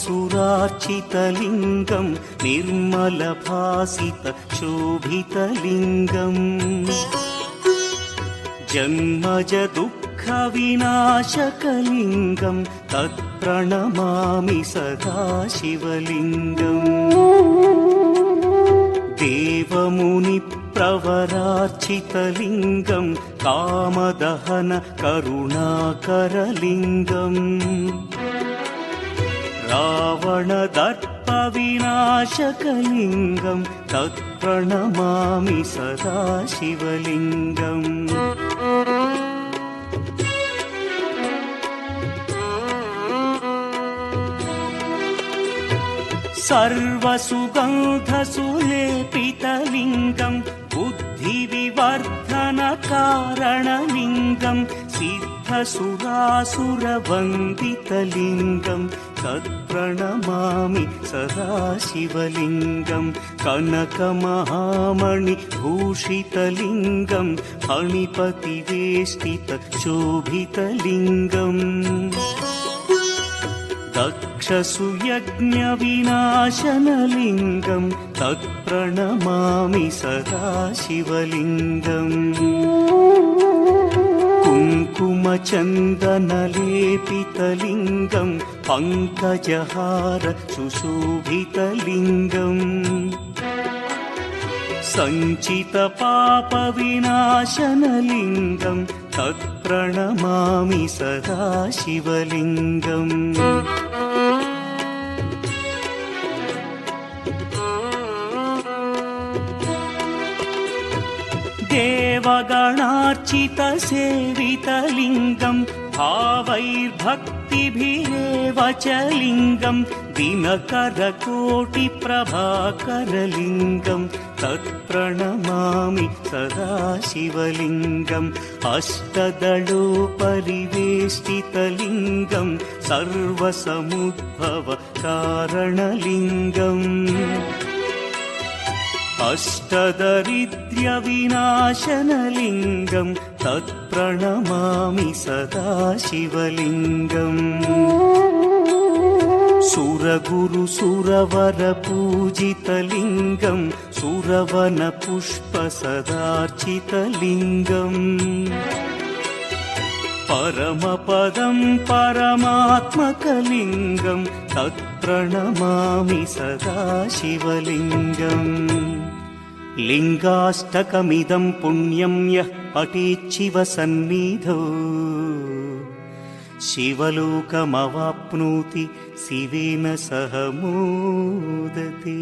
सुरार्चितलिङ्गं निर्मलभासित शोभितलिङ्गम् जन्मज दुःखविनाशकलिङ्गं तत्प्रणमामि सदा शिवलिङ्गम् देवमुनिप्रवरार्चितलिङ्गं कामदहन करुणाकरलिङ्गम् रावणदर्पविनाशकलिङ्गं तत्प्रणमामि सदा शिवलिङ्गम् सर्वसुगन्धसुलेपितलिङ्गं बुद्धिविवर्धनकारणलिङ्गं सिद्धसुरासुरवन्दितलिङ्गं तत्प्रणमामि सदा शिवलिङ्गं कनकमहामणिभूषितलिङ्गं फणिपतिवेष्टितशोभितलिङ्गम् दक्षसुयज्ञविनाशनलिङ्गं तत्प्रणमामि सदा शिवलिङ्गम् कुङ्कुमचन्दनलेपितलिङ्गं पङ्कजहार सुशोभितलिङ्गम् सञ्चितपापविनाशनलिङ्गं तत्प्रणमामि सदा शिवलिङ्गम् देवगणार्चितसेवितलिङ्गं भावैर्भक्तिभिरेव च लिङ्गं दिनकरकोटिप्रभाकरलिङ्गं तत्प्रणमामि सदा शिवलिङ्गम् अष्टदलोपरिवेष्टितलिङ्गं सर्वसमुद्भवकारणलिङ्गम् अष्टदरिद्र्यविनाशनलिङ्गं तत्प्रणमामि सदा शिवलिङ्गम् सुरगुरुसुरवरपूजितलिङ्गं सुरवनपुष्पसदार्चितलिङ्गम् परमपदं परमात्मकलिङ्गं तत्प्रणमामि सदा शिवलिङ्गम् लिङ्गाष्टकमिदं पुण्यं यः पठेच्छिवसन्निधौ शिवलोकमवाप्नोति शिवेन सह मोदते।